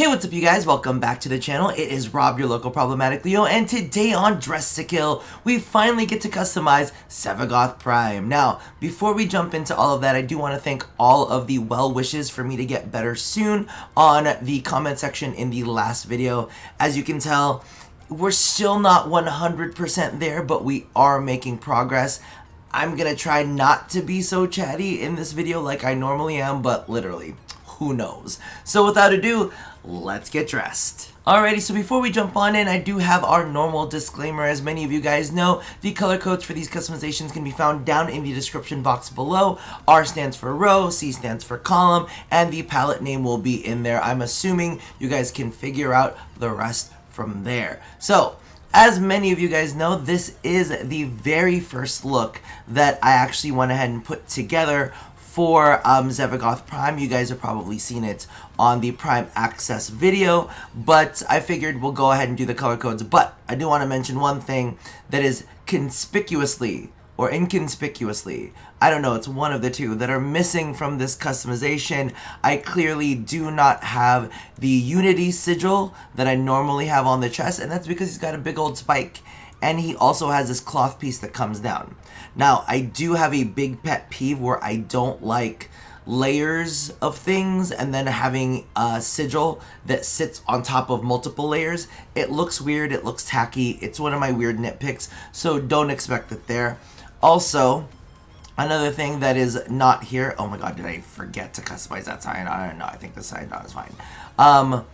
Hey, what's up you guys? Welcome back to the channel. It is Rob, your local problematic Leo, and today on Dress to Kill, we finally get to customize Sevagoth Prime. Now, before we jump into all of that, I do want to thank all of the well wishes for me to get better soon on the comment section in the last video. As you can tell, we're still not 100% there, but we are making progress. I'm gonna try not to be so chatty in this video like I normally am, but literally, who knows? So without ado, let's get dressed. Alrighty, so before we jump on in, I do have our normal disclaimer. As many of you guys know, the color codes for these customizations can be found down in the description box below. R stands for row, C stands for column, and the palette name will be in there. I'm assuming you guys can figure out the rest from there. So, as many of you guys know, this is the very first look that I actually went ahead and put together for Sevagoth Prime. You guys have probably seen it on the Prime Access video, but I figured we'll go ahead and do the color codes. But I do want to mention one thing that is conspicuously or inconspicuously, I don't know, it's one of the two, that are missing from this customization. I clearly do not have the Unity sigil that I normally have on the chest, and that's because he's got a big old spike, and he also has this cloth piece that comes down. Now, I do have a big pet peeve where I don't like layers of things and then having a sigil that sits on top of multiple layers. It looks weird, it looks tacky, it's one of my weird nitpicks, so don't expect it there. Also, another thing that is not here, oh my god, did I forget to customize that sign? I don't know, I think the sign is fine.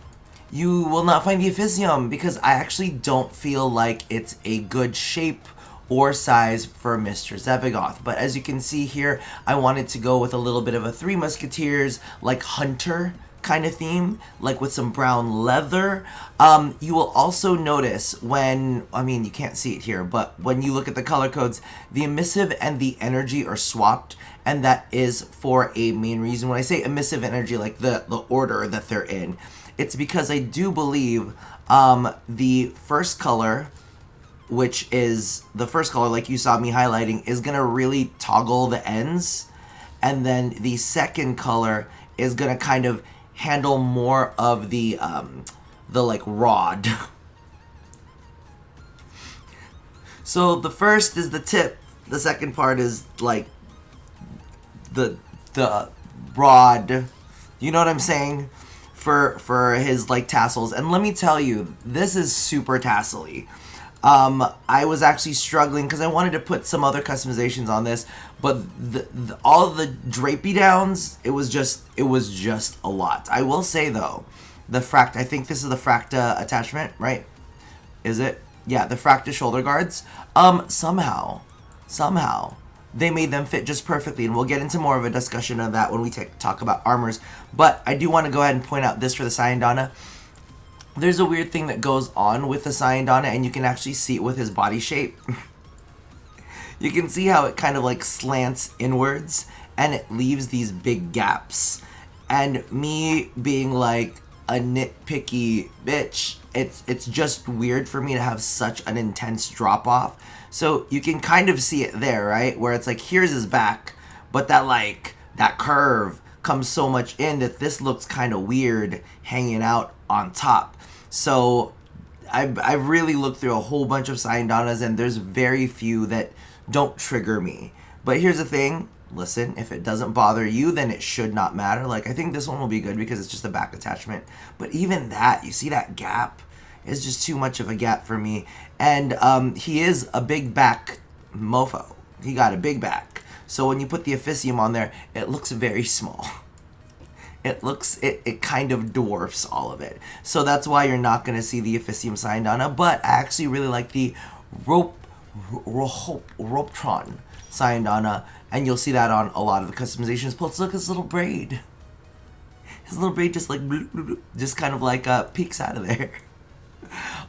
You will not find the Officium because I actually don't feel like it's a good shape or size for Mr. Sevagoth. But as you can see here, I wanted to go with a little bit of a Three Musketeers, like hunter kind of theme, like with some brown leather. You will also notice when, I mean, you can't see it here, but when you look at the color codes, the emissive and the energy are swapped, and that is for a main reason. When I say emissive energy, like the order that they're in, it's because I do believe the first color, which is the first color, like you saw me highlighting, is gonna really toggle the ends, and then the second color is gonna kind of handle more of the like rod. So the first is the tip, the second part is like the rod, you know what I'm saying, for his like tassels. And let me tell you, this is super tassel-y. I was actually struggling because I wanted to put some other customizations on this, but all of the drapey downs, it was just a lot. I will say though, the Fracta, I think this is the Fracta attachment, right? Is it? Yeah, the Fracta shoulder guards. Somehow, they made them fit just perfectly, and we'll get into more of a discussion of that when we talk about armors. But I do want to go ahead and point out this for the SANDR. There's a weird thing that goes on with the SANDR, and you can actually see it with his body shape. You can see how it kind of like slants inwards, and it leaves these big gaps. And me being like a nitpicky bitch, it's just weird for me to have such an intense drop off. So you can kind of see it there, right? Where it's like, here's his back, but that curve comes so much in that this looks kind of weird hanging out on top. So I've really looked through a whole bunch of SANDRs, and there's very few that don't trigger me. But here's the thing, listen, if it doesn't bother you, then it should not matter. Like, I think this one will be good because it's just a back attachment. But even that, you see that gap? It's just too much of a gap for me. And he is a big back mofo. He got a big back. So when you put the Officium on there, it looks very small. It kind of dwarfs all of it. So that's why you're not going to see the Officium SANDR. But I actually really like the Ropetron SANDR, and you'll see that on a lot of the customizations. Plus, look at his little braid. His little braid just like bloop, bloop, bloop, just kind of like peeks out of there.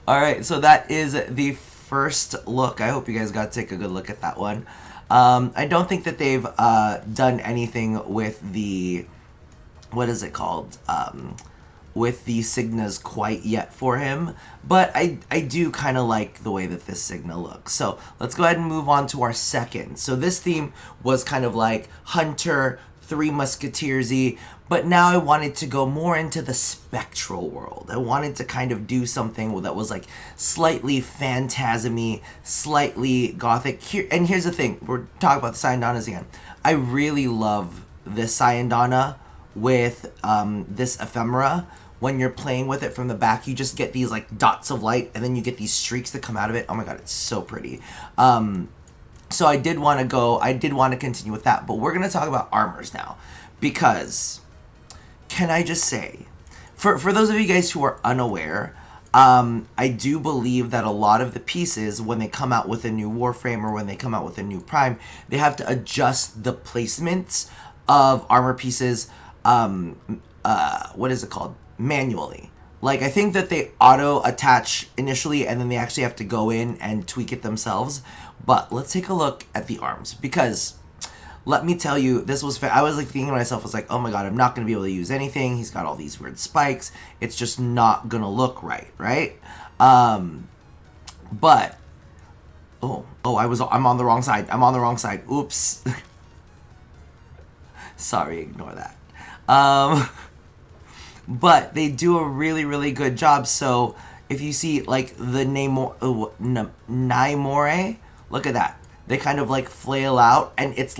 Alright, so that is the first look. I hope you guys got to take a good look at that one. I don't think that they've done anything with the, what is it called, with the Signas quite yet for him, but I do kind of like the way that this Signa looks. So let's go ahead and move on to our second. So this theme was kind of like hunter, Three Musketeers-y, but now I wanted to go more into the spectral world. I wanted to kind of do something that was like slightly phantasm-y, slightly gothic. And here's the thing, we're talking about the Cyandanas again. I really love this Cyandana with this ephemera. When you're playing with it from the back, you just get these like dots of light, and then you get these streaks that come out of it. Oh my god, it's so pretty. So I did want to continue with that, but we're going to talk about armors now, because can I just say, for those of you guys who are unaware, I do believe that a lot of the pieces, when they come out with a new Warframe or when they come out with a new Prime, they have to adjust the placements of armor pieces, what is it called? Manually. Like, I think that they auto-attach initially, and then they actually have to go in and tweak it themselves. But let's take a look at the arms, because let me tell you, this was I was like thinking to myself, I was like, oh my god, I'm not going to be able to use anything. He's got all these weird spikes. It's just not going to look right, right? But, I'm on the wrong side. I'm on the wrong side. Oops. Sorry, ignore that. But they do a really, really good job. So if you see like the Naimore, look at that. They kind of like flail out, and it's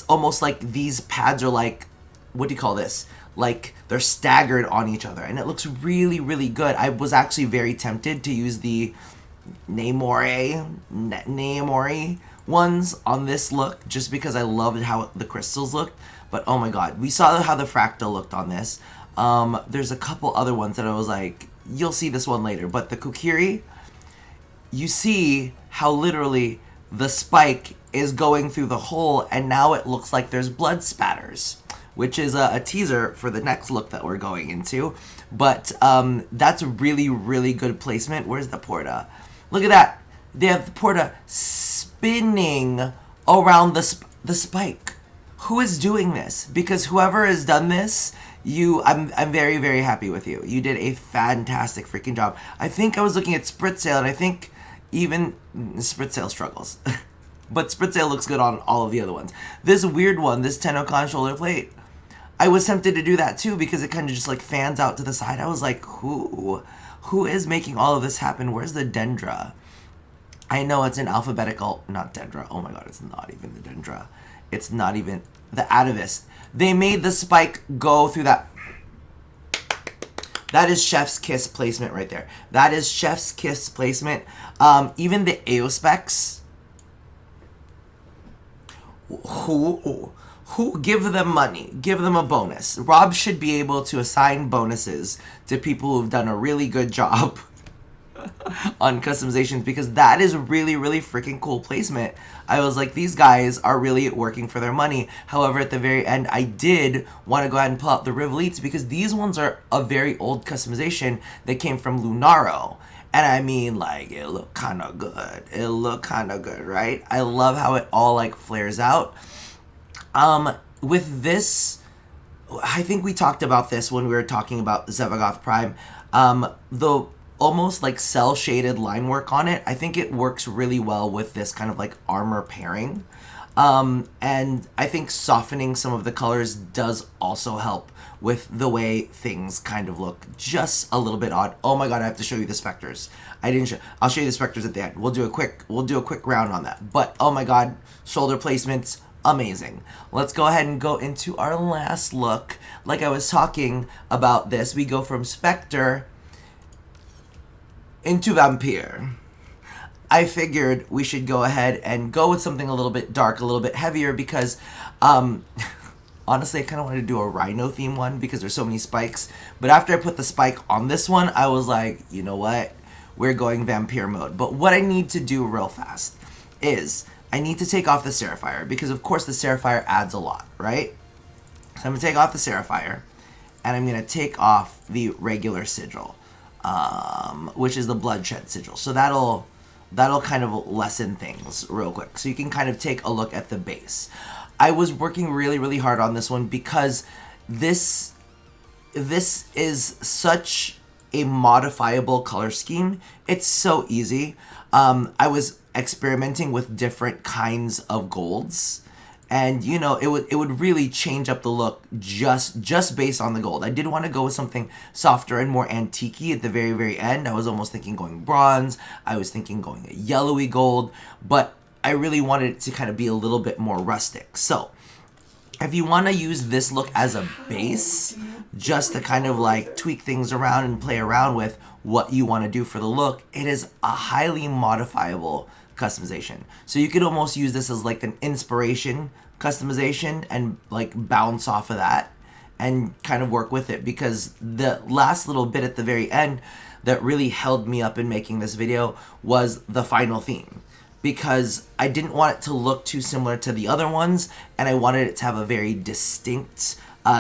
almost like these pads are like, what do you call this? Like they're staggered on each other, and it looks really, really good. I was actually very tempted to use the Naimore ones on this look, just because I loved how the crystals looked. But oh my god, we saw how the fractal looked on this. There's a couple other ones that I was like, you'll see this one later, but the Kokiri, you see how literally the spike is going through the hole, and now it looks like there's blood spatters, which is a teaser for the next look that we're going into. But that's a really, really good placement. Where's the Porta? Look at that. They have the Porta spinning around the spike. Who is doing this? Because whoever has done this, I'm very, very happy with you. You did a fantastic freaking job. I think I was looking at Spritsail, and I think even Spritsail struggles. But Spritsail looks good on all of the other ones. This weird one, this Tenno shoulder plate, I was tempted to do that too, because it kind of just like fans out to the side. I was like, who is making all of this happen? Where's the Dendra? I know it's an alphabetical, not Dendra. Oh my god, it's not even the Dendra. It's not even the Atavist. They made the spike go through that. That is chef's kiss placement right there. That is chef's kiss placement. Even the AO specs. Who give them money? Give them a bonus. Rob should be able to assign bonuses to people who've done a really good job on customizations, because that is really, really freaking cool placement. I was like, these guys are really working for their money. However, at the very end, I did want to go ahead and pull out the Rivalites, because these ones are a very old customization that came from Lunaro. And I mean, like, it looked kind of good. It looked kind of good, right? I love how it all, like, flares out. With this, I think we talked about this when we were talking about Sevagoth Prime. The almost like cell shaded line work on it, I think it works really well with this kind of like armor pairing. And I think softening some of the colors does also help with the way things kind of look just a little bit odd. Oh my god, I have to show you the specters. I'll show you the specters at the end. We'll do a quick round on that. But oh my god, shoulder placements, amazing. Let's go ahead and go into our last look. Like I was talking about this, we go from Spectre into Vampire. I figured we should go ahead and go with something a little bit dark, a little bit heavier, because honestly, I kind of wanted to do a Rhino theme one because there's so many spikes. But after I put the spike on this one, I was like, you know what? We're going Vampire mode. But what I need to do real fast is I need to take off the Seraphier, because of course the Seraphier adds a lot, right? So I'm going to take off the Seraphier, and I'm going to take off the regular sigil, which is the Bloodshed sigil. So that'll kind of lessen things real quick. So you can kind of take a look at the base. I was working really, really hard on this one because this is such a modifiable color scheme. It's so easy. I was experimenting with different kinds of golds, And you know, it would really change up the look just based on the gold. I did want to go with something softer and more antique-y at the very end. I was almost thinking going bronze. I was thinking going a yellowy gold, but I really wanted it to kind of be a little bit more rustic. So if you want to use this look as a base, just to kind of like tweak things around and play around with what you want to do for the look, it is a highly modifiable customization. So you could almost use this as like an inspiration customization and like bounce off of that and kind of work with it, because the last little bit at the very end that really held me up in making this video was the final theme, because I didn't want it to look too similar to the other ones, and I wanted it to have a very distinct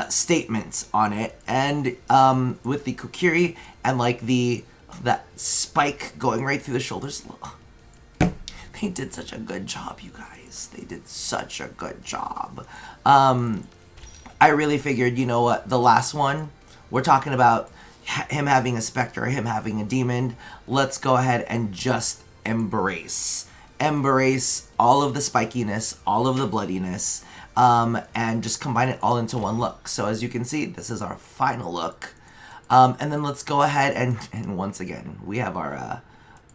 statement on it. And with the Kokiri and like that spike going right through the shoulders, they did such a good job, you guys. They did such a good job. I really figured, you know what, the last one, we're talking about him having a specter, him having a demon. Let's go ahead and just embrace all of the spikiness, all of the bloodiness, and just combine it all into one look. So as you can see, this is our final look. And then let's go ahead and once again, we have our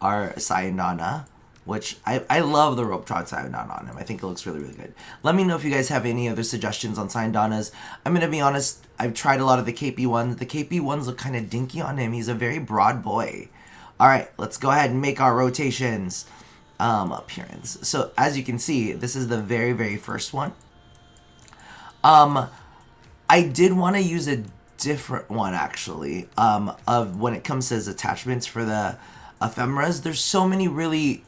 SANDR, which I love the rope trot SANDR on him. I think it looks really good. Let me know if you guys have any other suggestions on SANDRs. I'm going to be honest, I've tried a lot of the KP ones. The KP ones look kind of dinky on him. He's a very broad boy. Alright, let's go ahead and make our rotations. Appearance. So as you can see, this is the very first one. I did want to use a different one actually, of when it comes to his attachments for the ephemeras. There's so many really,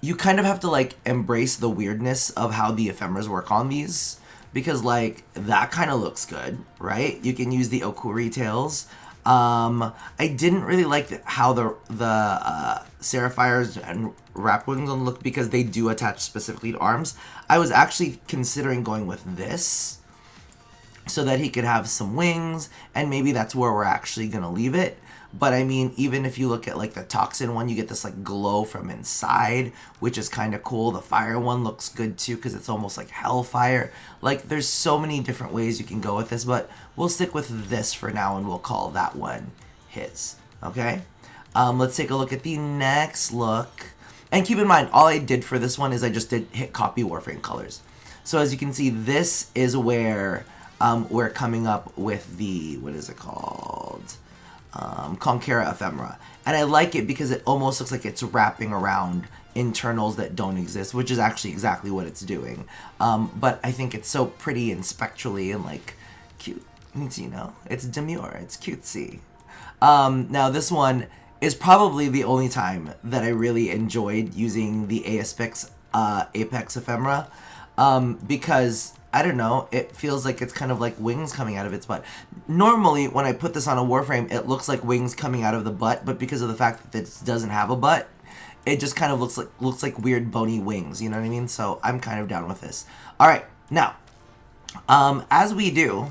you kind of have to like embrace the weirdness of how the ephemeras work on these, because like that kind of looks good, right? You can use the Okuri tails. I didn't really like how the Seraphire's and Wrap Wings look, because they do attach specifically to arms. I was actually considering going with this so that he could have some wings, and maybe that's where we're actually gonna leave it. But I mean, even if you look at like the Toxin one, you get this like glow from inside, which is kind of cool. The Fire one looks good too, because it's almost like Hellfire. Like there's so many different ways you can go with this, but we'll stick with this for now and we'll call that one his. Okay? Let's take a look at the next look. And keep in mind, all I did for this one is I just did hit copy Warframe colors. So as you can see, this is where we're coming up with the, what is it called? Conquera Ephemera. And I like it because it almost looks like it's wrapping around internals that don't exist, which is actually exactly what it's doing. But I think it's so pretty and spectrally and like cute. You know, it's demure, it's cutesy. Now this one is probably the only time that I really enjoyed using the Apex Ephemera, because I don't know, it feels like it's kind of like wings coming out of its butt. Normally, when I put this on a Warframe, it looks like wings coming out of the butt, but because of the fact that this doesn't have a butt, it just kind of looks like weird bony wings, you know what I mean? So I'm kind of down with this. Alright, now, as we do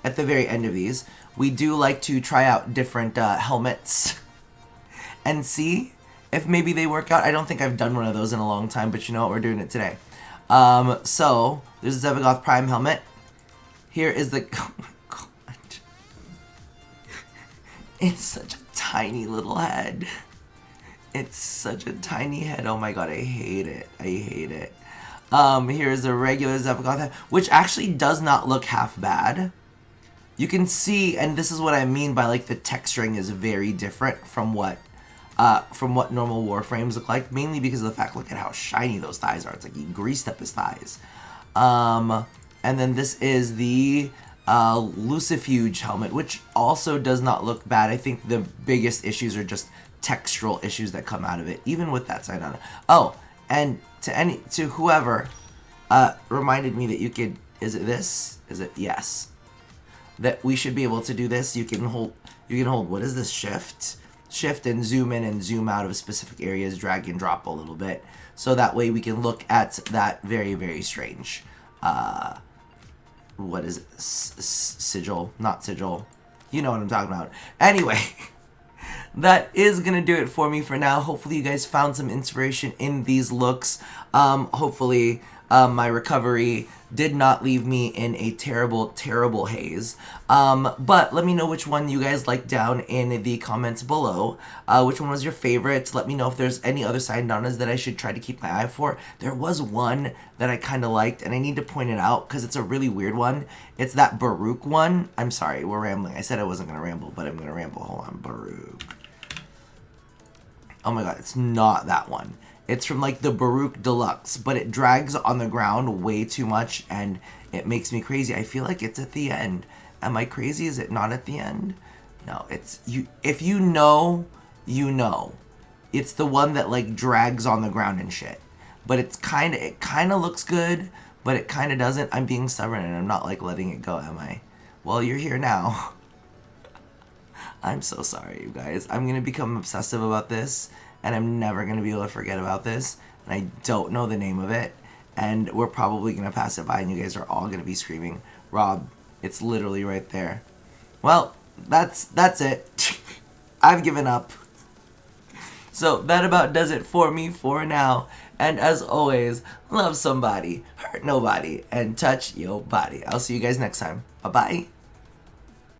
at the very end of these, we do like to try out different helmets and see if maybe they work out. I don't think I've done one of those in a long time, but you know what, we're doing it today. So, there's a Sevagoth Prime helmet. Here is the, oh my god. It's such a tiny little head. It's such a tiny head, oh my god, I hate it, I hate it. Here's a regular Sevagoth head, which actually does not look half bad. You can see, and this is what I mean by like the texturing is very different from what normal Warframes look like, mainly because of the fact, look at how shiny those thighs are. It's like he greased up his thighs. And then this is the Lucifuge helmet, which also does not look bad. I think the biggest issues are just textural issues that come out of it, even with that side on it. Oh, and to whoever reminded me that you could, is it this? Is it, yes. That we should be able to do this. You can hold, what is this, shift and zoom in and zoom out of specific areas, drag and drop a little bit, so that way we can look at that very strange, what is it, sigil, not sigil, you know what I'm talking about. Anyway, that is gonna do it for me for now. Hopefully you guys found some inspiration in these looks. Hopefully My recovery did not leave me in a terrible, terrible haze. But let me know which one you guys liked down in the comments below. Which one was your favorite? Let me know if there's any other SANDRs that I should try to keep my eye for. There was one that I kind of liked, and I need to point it out because it's a really weird one. It's that Baruch one. I'm sorry, we're rambling. I said I wasn't going to ramble, but I'm going to ramble. Hold on, Baruch. Oh my god, it's not that one. It's from like the Baruch Deluxe, but it drags on the ground way too much and it makes me crazy. I feel like it's at the end. Am I crazy? Is it not at the end? No, it's you. If you know, you know. It's the one that like drags on the ground and shit. But it kind of looks good, but it kind of doesn't. I'm being stubborn and I'm not like letting it go, am I? Well, you're here now. I'm so sorry, you guys. I'm going to become obsessive about this, and I'm never going to be able to forget about this, and I don't know the name of it, and we're probably going to pass it by, and you guys are all going to be screaming, Rob, it's literally right there. Well, that's it. I've given up. So that about does it for me for now, and as always, love somebody, hurt nobody, and touch your body. I'll see you guys next time. Bye-bye.